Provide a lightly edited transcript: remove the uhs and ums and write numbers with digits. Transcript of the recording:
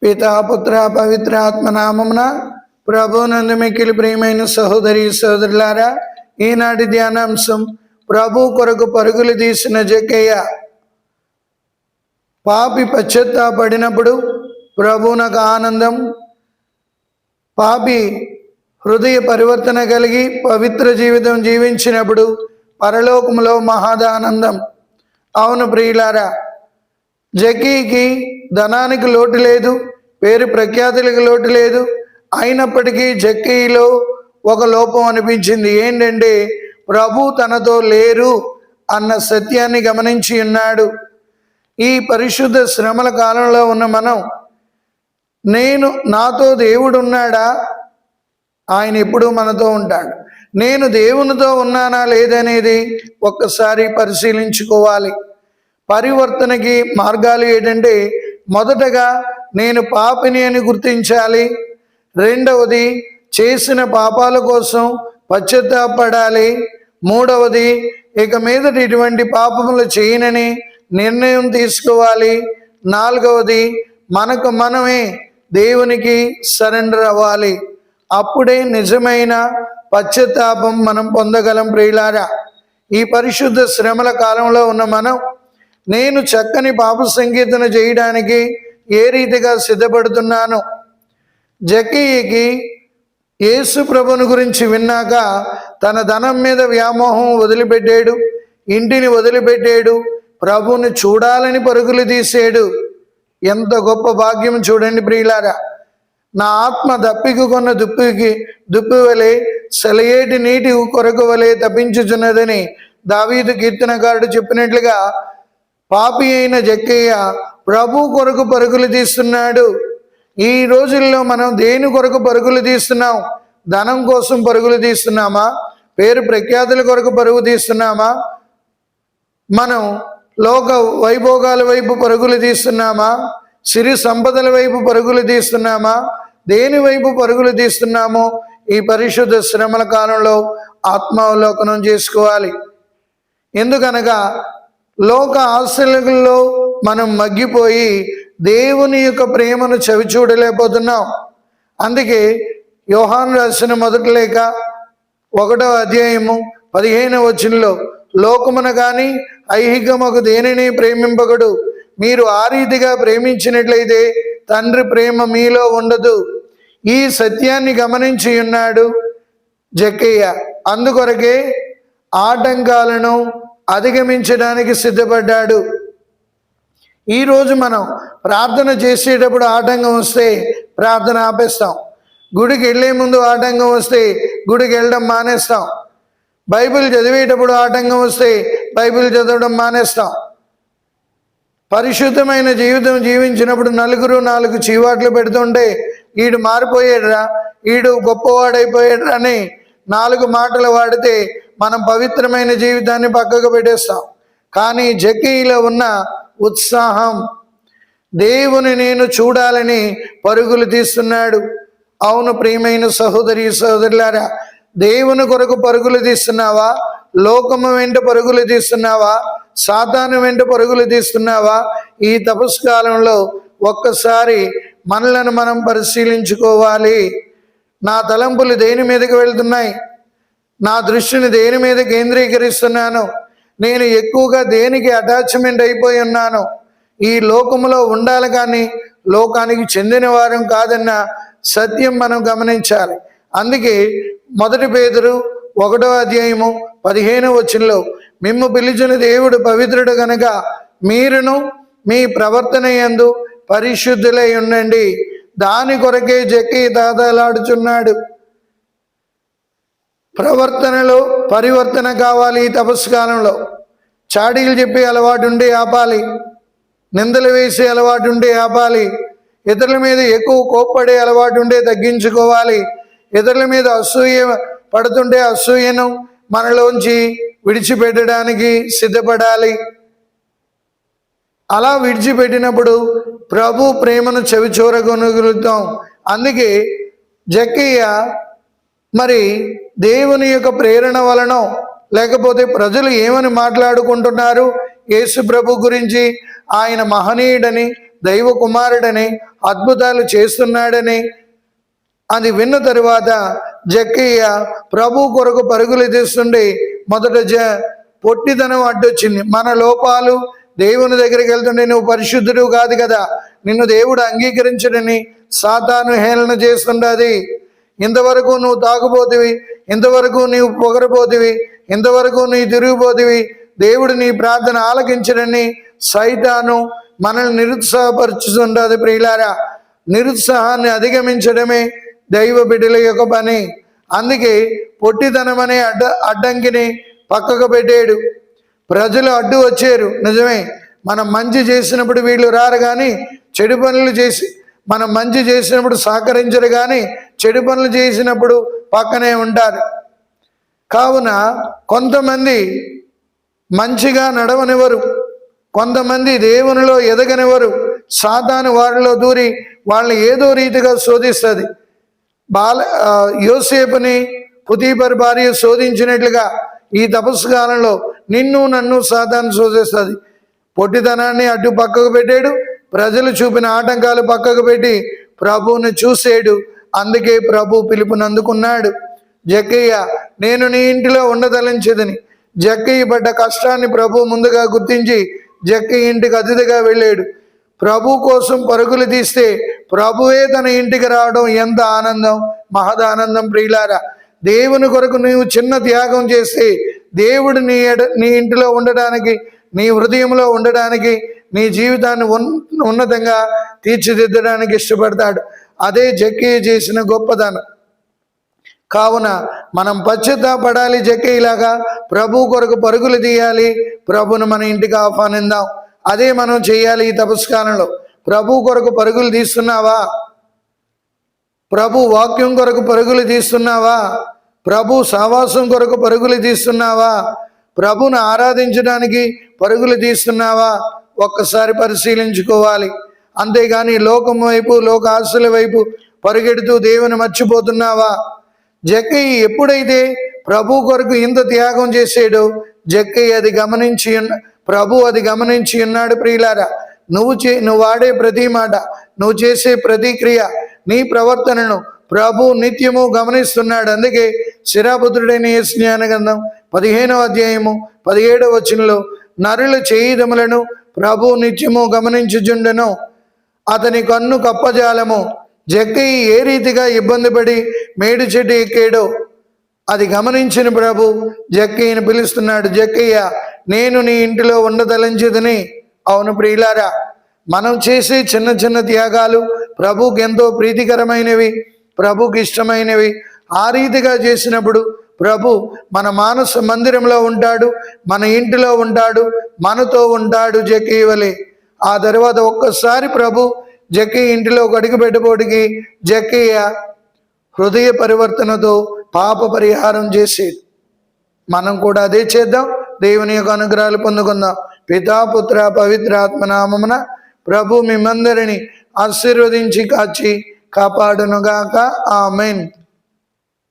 పితా పుత్ర పవిత్ర ఆత్మ నామమున ప్రభునందు మిక్కిలి ప్రియమైన సహోదరి సహోదరులారా, ఈనాటి ధ్యానాంశం ప్రభు కొరకు పరుగులు తీసిన జక్కయ్య. పాపి పశ్చాత్తాపడినప్పుడు ప్రభువునకు ఆనందం, పాపి హృదయ పరివర్తన కలిగి పవిత్ర జీవితం జీవించినప్పుడు పరలోకములో మహాదానందం. అవును ప్రియులారా, జక్కీకి ధనానికి లోటు లేదు, పేరు ప్రఖ్యాతులకు లోటు లేదు. అయినప్పటికీ జక్కీలో ఒక లోపం అనిపించింది. ఏంటంటే ప్రభు తనతో లేరు అన్న సత్యాన్ని గమనించి ఉన్నాడు. ఈ పరిశుద్ధ శ్రమల కాలంలో ఉన్న మనం, నాతో దేవుడు ఉన్నాడా? ఆయన ఎప్పుడూ మనతో ఉంటాడు. నేను దేవునితో ఉన్నానా లేదనేది ఒక్కసారి పరిశీలించుకోవాలి. పరివర్తనకి మార్గాలు ఏంటంటే, మొదటగా నేను పాపిని అని గుర్తించాలి. రెండవది, చేసిన పాపాల కోసం పశ్చాత్తాపడాలి. మూడవది, ఇక మీదట ఇటువంటి పాపములు చేయనని నిర్ణయం తీసుకోవాలి. నాలుగవది, మనకు మనమే దేవునికి సరెండర్ అవ్వాలి. అప్పుడే నిజమైన పశ్చాత్తాపం మనం పొందగలం. ప్రియులారా, ఈ పరిశుద్ధ శ్రమల కాలంలో ఉన్న మనం, నేను చక్కని పాప సంకీర్తన చేయడానికి ఏ రీతిగా సిద్ధపడుతున్నాను? జక్కయ్యకి యేసు ప్రభుని గురించి విన్నాక తన ధనం మీద వ్యామోహం వదిలిపెట్టాడు, ఇంటిని వదిలిపెట్టాడు, ప్రభుని చూడాలని పరుగులు తీసాడు. ఎంత గొప్ప భాగ్యం చూడండి ప్రియులారా. నా ఆత్మ దప్పికొన్న దుప్పి వలె సెలయేటి నీటి కొరకు వలె తప్పించుచున్నదని దావీదు కీర్తనకారుడు చెప్పినట్లుగా, పాపి అయిన జక్కయ్య ప్రభు కొరకు పరుగులు తీస్తున్నాడు. ఈ రోజుల్లో మనం దేని కొరకు పరుగులు తీస్తున్నాం? ధనం కోసం పరుగులు తీస్తున్నామా? పేరు ప్రఖ్యాతుల కొరకు పరుగు తీస్తున్నామా? మనం లోక వైభోగాల వైపు పరుగులు తీస్తున్నామా? సిరి సంపదల వైపు పరుగులు తీస్తున్నామా? దేని వైపు పరుగులు తీస్తున్నామో ఈ పరిశుద్ధ శ్రమల కాలంలో ఆత్మావలోకనం చేసుకోవాలి. ఎందుకనగా లోక ఆశలలో మనం మగ్గిపోయి దేవుని యొక్క ప్రేమను చవి చూడలేకపోతున్నాం. అందుకే యోహాను రాసిన మొదటి లేఖ 1వ అధ్యాయము 15వ వచనంలో, లోకమున కానీ ఐహికముకు దేనిని ప్రేమింపగడు, మీరు ఆ రీతిగా ప్రేమించినట్లయితే తండ్రి ప్రేమ మీలో ఉండదు. ఈ సత్యాన్ని గమనించి ఉన్నాడు జక్కయ్య. అందుకొరకే ఆటంకాలను అధిగమించడానికి సిద్ధపడ్డాడు. ఈరోజు మనం ప్రార్థన చేసేటప్పుడు ఆటంకం వస్తే ప్రార్థన ఆపేస్తాం. గుడికి వెళ్ళే ముందు ఆటంకం వస్తే గుడికి వెళ్ళడం మానేస్తాం. బైబిల్ చదివేటప్పుడు ఆటంకం వస్తే బైబిల్ చదవడం మానేస్తాం. పరిశుద్ధమైన జీవితం జీవించినప్పుడు నలుగురు 4 చీవాట్లు పెడుతుంటే, ఈడు మారిపోయాడురా, ఈడు గొప్పవాడైపోయాడు అని 4 మాటలు వాడితే మనం పవిత్రమైన జీవితాన్ని పక్కకు పెట్టేస్తాం. కానీ జక్కయ్యలో ఉన్న ఉత్సాహం, దేవుని నేను చూడాలని పరుగులు తీస్తున్నాడు. అవును ప్రియమైన సహోదరి సహోదరులారా, దేవుని కొరకు పరుగులు తీస్తున్నావా? లోకము వెంట పరుగులు తీస్తున్నావా? సాతాను వెంట పరుగులు తీస్తున్నావా? ఈ తపస్కాలంలో ఒక్కసారి మనలను మనం పరిశీలించుకోవాలి. నా తలంపులు దేని మీదకి వెళ్తున్నాయి? నా దృష్టిని దేని మీద కేంద్రీకరిస్తున్నాను? నేను ఎక్కువగా దేనికి అటాచ్మెంట్ అయిపోయి ఉన్నాను? ఈ లోకములో ఉండాలి కానీ లోకానికి చెందిన వారం కాదన్న సత్యం మనం గమనించాలి. అందుకే 1 పేతురు 1వ అధ్యాయము 15వ వచనంలో, మిమ్ము పిలిచిన దేవుడు పవిత్రుడు గనక మీరును మీ ప్రవర్తన యందు పరిశుద్ధులై ఉండండి. దాని కొరకే జక్కయ్య దాదాలాడుచున్నాడు. ప్రవర్తనలో పరివర్తన కావాలి. ఈ తపస్కాలంలో చాడీలు చెప్పే అలవాటు ఉండే ఆపాలి, నిందలు వేసే అలవాటు ఉండే ఆపాలి, ఇతరుల మీద ఎక్కువ కోప్పడే అలవాటు ఉండే తగ్గించుకోవాలి, ఇతరుల మీద అసూయ పడుతుంటే అసూయను మనలోంచి విడిచిపెట్టడానికి సిద్ధపడాలి. అలా విడిచిపెట్టినప్పుడు ప్రభు ప్రేమను చవి చూరగొనగలుగుతాం. అందుకే జక్కయ్య మరి దేవుని యొక్క ప్రేరణ వలన, లేకపోతే ప్రజలు ఏమని మాట్లాడుకుంటున్నారు యేసు ప్రభు గురించి, ఆయన మహనీయుడని దైవ కుమారుడని, అద్భుతాలు చేస్తున్నాడని అది విన్న తరువాత జక్కయ్య ప్రభు కొరకు పరుగులు తీస్తుండే మొదట పొట్టిదనం అడ్డొచ్చింది. మన లోపాలు, దేవుని దగ్గరికి వెళ్తుండే నువ్వు పరిశుద్ధుడు కాదు కదా, నిన్ను దేవుడు అంగీకరించడని సాతాను హేళన చేస్తుండది. ఇంతవరకు నువ్వు తాగుపోతివి, ఇంతవరకు నీవు పొగరపోతివి, ఇంతవరకు నీ తిరిగిపోతివి, దేవుడు నీ ప్రార్థన ఆలకించడని సైతాను మనల్ని నిరుత్సాహపరుచుతుండదు. ప్రియులారా, నిరుత్సాహాన్ని అధిగమించడమే దైవ బిడ్డల యొక్క పని. అందుకే పొట్టితనం అనే అడ్డంకిని పక్కకు పెట్టాడు. ప్రజలు అడ్డు వచ్చారు, నిజమే. మనం మంచి చేసినప్పుడు వీళ్ళు రారు, కానీ చెడు పనులు చేసి మనం మంచి చేసినప్పుడు సహకరించరు, కానీ చెడు పనులు చేసినప్పుడు పక్కనే ఉంటారు. కావున కొంతమంది మంచిగా నడవనివ్వరు, కొంతమంది దేవునిలో ఎదగనివ్వరు. సాతాను వారిలో దూరి వాళ్ళని ఏదో రీతిగా శోధిస్తుంది. యోసేపుని పుతీఫర్ భార్య శోధించినట్లుగా ఈ తపస్సు కాలంలో నిన్ను నన్ను సాతాను శోధిస్తుంది. పొట్టితనాన్ని అడ్డు పక్కకు పెట్టాడు, ప్రజలు చూపిన ఆటంకాలు పక్కకు పెట్టి ప్రభువుని చూసాడు. అందుకే ప్రభు పిలుపునందుకున్నాడు. జక్కయ్య, నేను నీ ఇంటిలో ఉండదలించేదని. జక్కయ్య పడ్డ కష్టాన్ని ప్రభు ముందుగా గుర్తించి జక్కయ్య ఇంటికి అతిథిగా వెళ్ళాడు. ప్రభు కోసం పరుగులు తీస్తే ప్రభువే తన ఇంటికి రావడం ఎంత ఆనందం, మహదానందం. ప్రియులారా, దేవుని కొరకు నీవు చిన్న త్యాగం చేస్తే దేవుడు నీ ఇంటిలో ఉండడానికి, నీ హృదయంలో ఉండడానికి, నీ జీవితాన్ని ఉన్నతంగా తీర్చిదిద్దడానికి ఇష్టపడతాడు. అదే జక్కయ్య చేసిన గొప్పదనం. కావున మనం పశ్చాత్తాపడాలి. జక్కయ్యలాగా ప్రభు కొరకు పరుగులు తీయాలి, ప్రభును మన ఇంటికి ఆహ్వానిద్దాం. అదే మనం చేయాలి ఈ తపస్కాలంలో. ప్రభు కొరకు పరుగులు తీస్తున్నావా? ప్రభు వాక్యం కొరకు పరుగులు తీస్తున్నావా? ప్రభు సహవాసం కొరకు పరుగులు తీస్తున్నావా? ప్రభును ఆరాధించడానికి పరుగులు తీస్తున్నావా? ఒక్కసారి పరిశీలించుకోవాలి. అంతేగాని లోకం వైపు, లోక ఆశల వైపు పరుగెడుతూ దేవుని మర్చిపోతున్నావా? జక్కయ్య ఎప్పుడైతే ప్రభు కొరకు ఇంత త్యాగం చేసాడో జక్కయ్య అది గమనించి ప్రభు అది గమనించి ఉన్నాడు. ప్రియులారా, నువ్వు వాడే ప్రతి మాట, నువ్వు చేసే ప్రతి క్రియ, నీ ప్రవర్తనను ప్రభు నిత్యము గమనిస్తున్నాడు. అందుకే శిరాపుత్రుడైన యేసు జ్ఞాన గ్రంథం 15వ అధ్యాయము 17వ వచనంలో నరుల చేయిదములను ప్రభు నిత్యము గమనించుచుండెను, అతని కన్ను కప్పజాలము. జక్కయ్య ఏ రీతిగా ఇబ్బంది పడి మేడు చెట్టు ఎక్కాడో అది గమనించిన ప్రభు జక్కయ్యను పిలుస్తున్నాడు. జక్కయ్య, నేను నీ ఇంటిలో ఉండదలించదని. అవును ప్రియులారా, మనం చేసే చిన్న చిన్న త్యాగాలు ప్రభుకి ఎంతో ప్రీతికరమైనవి, ప్రభుకి ఇష్టమైనవి. ఆ రీతిగా చేసినప్పుడు ప్రభు మన మానస మందిరంలో ఉంటాడు, మన ఇంటిలో ఉంటాడు, మనతో ఉంటాడు జక్కయ్య వలె. ఆ తర్వాత ఒక్కసారి ప్రభు జక్కయ్య ఇంటిలో అడుగు పెట్టబోటికి జక్కయ్య హృదయ పరివర్తనతో పాప పరిహారం చేసేది. మనం కూడా అదే చేద్దాం. దేవుని యొక్క అనుగ్రహాలు పొందుకుందాం. పితా పుత్ర పవిత్రాత్మ నామమున ప్రభు మిమ్మందరిని ఆశీర్వదించి కాచి కాపాడునుగాక. ఆమేన్.